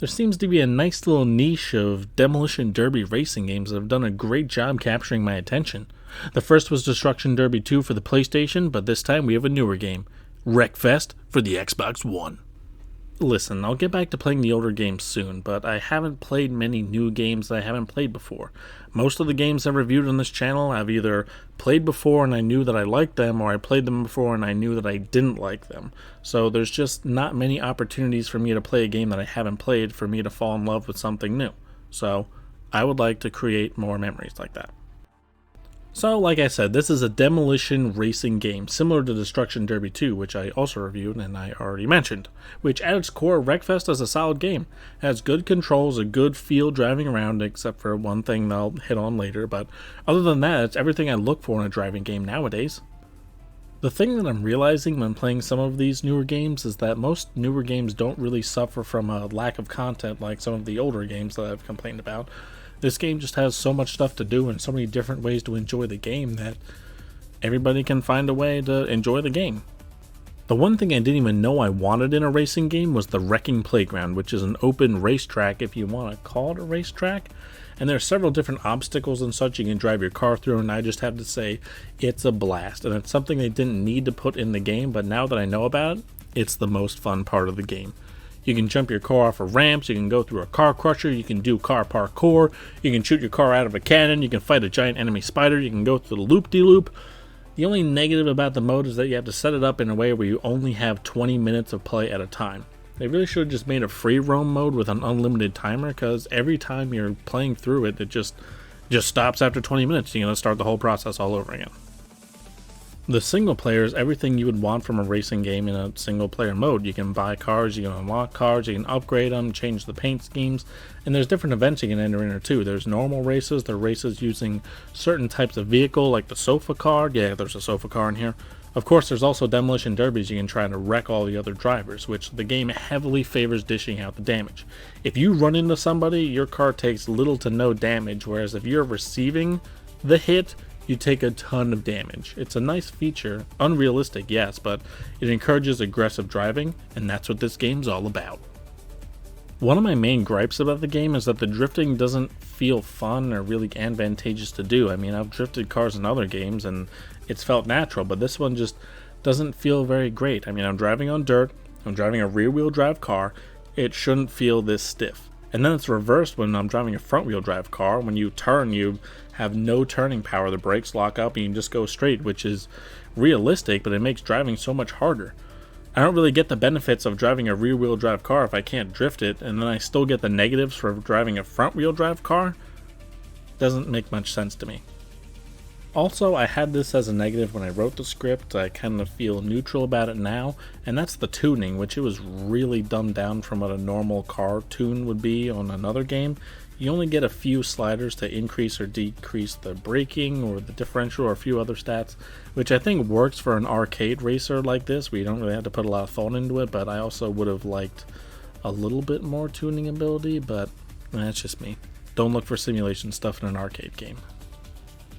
There seems to be a nice little niche of demolition derby racing games that have done a great job capturing my attention. The first was Destruction Derby 2 for the PlayStation, but this time we have a newer game, Wreckfest for the Xbox One. Listen, I'll get back to playing the older games soon, but I haven't played many new games that I haven't played before. Most of the games I've reviewed on this channel I've either played before and I knew that I liked them, or I played them before and I knew that I didn't like them. So there's just not many opportunities for me to play a game that I haven't played for me to fall in love with something new. So I would like to create more memories like that. So, like I said, this is a demolition racing game, similar to Destruction Derby 2, which I also reviewed and I already mentioned, which at its core, Wreckfest is a solid game. It has good controls, a good feel driving around, except for one thing that I'll hit on later, but other than that, it's everything I look for in a driving game nowadays. The thing that I'm realizing when playing some of these newer games is that most newer games don't really suffer from a lack of content like some of the older games that I've complained about. This game just has so much stuff to do and so many different ways to enjoy the game that everybody can find a way to enjoy the game. The one thing I didn't even know I wanted in a racing game was the Wrecking Playground, which is an open racetrack if you want to call it a racetrack. And there are several different obstacles and such you can drive your car through, and I just have to say, it's a blast. And it's something they didn't need to put in the game, but now that I know about it, it's the most fun part of the game. You can jump your car off of ramps, you can go through a car crusher, you can do car parkour, you can shoot your car out of a cannon, you can fight a giant enemy spider, you can go through the loop-de-loop. The only negative about the mode is that you have to set it up in a way where you only have 20 minutes of play at a time. They really should have just made a free roam mode with an unlimited timer, because every time you're playing through it, it just stops after 20 minutes. You're going to start the whole process all over again. The single player is everything you would want from a racing game in a single player mode. You can buy cars, you can unlock cars, you can upgrade them, change the paint schemes, and there's different events you can enter in there too. There's normal races, there are races using certain types of vehicle like the sofa car. Yeah, there's a sofa car in here. Of course, there's also demolition derbies you can try to wreck all the other drivers, which the game heavily favors dishing out the damage. If you run into somebody, your car takes little to no damage, whereas if you're receiving the hit, you take a ton of damage. It's a nice feature, unrealistic, yes, but it encourages aggressive driving, and that's what this game's all about. One of my main gripes about the game is that the drifting doesn't feel fun or really advantageous to do. I mean, I've drifted cars in other games and it's felt natural, but this one just doesn't feel very great. I mean, I'm driving on dirt, I'm driving a rear-wheel drive car, it shouldn't feel this stiff. And then it's reversed when I'm driving a front-wheel drive car. When you turn, you have no turning power. The brakes lock up and you can just go straight, which is realistic, but it makes driving so much harder. I don't really get the benefits of driving a rear-wheel drive car if I can't drift it, and then I still get the negatives for driving a front-wheel drive car. Doesn't make much sense to me. Also, I had this as a negative when I wrote the script. I kind of feel neutral about it now, and that's the tuning, which it was really dumbed down from what a normal car tune would be on another game. You only get a few sliders to increase or decrease the braking or the differential or a few other stats, which I think works for an arcade racer like this, where you don't really have to put a lot of thought into it, but I also would have liked a little bit more tuning ability, but that's just me. Don't look for simulation stuff in an arcade game.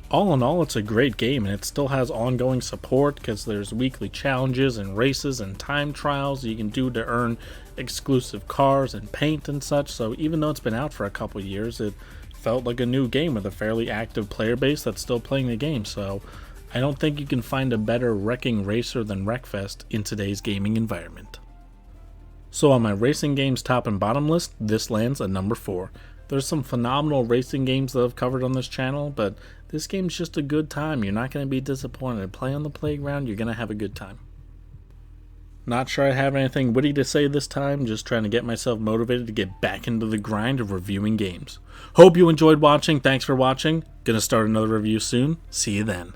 All in all, it's a great game, and it still has ongoing support because there's weekly challenges and races and time trials you can do to earn exclusive cars and paint and such. So even though it's been out for a couple years, it felt like a new game with a fairly active player base that's still playing the game. So I don't think you can find a better wrecking racer than Wreckfest in today's gaming environment. So on my racing games top and bottom list, this lands at number 4. There's some phenomenal racing games that I've covered on this channel, but this game's just a good time. You're not going to be disappointed. Play on the playground, you're going to have a good time. Not sure I have anything witty to say this time, just trying to get myself motivated to get back into the grind of reviewing games. Hope you enjoyed watching. Thanks for watching. Gonna start another review soon. See you then.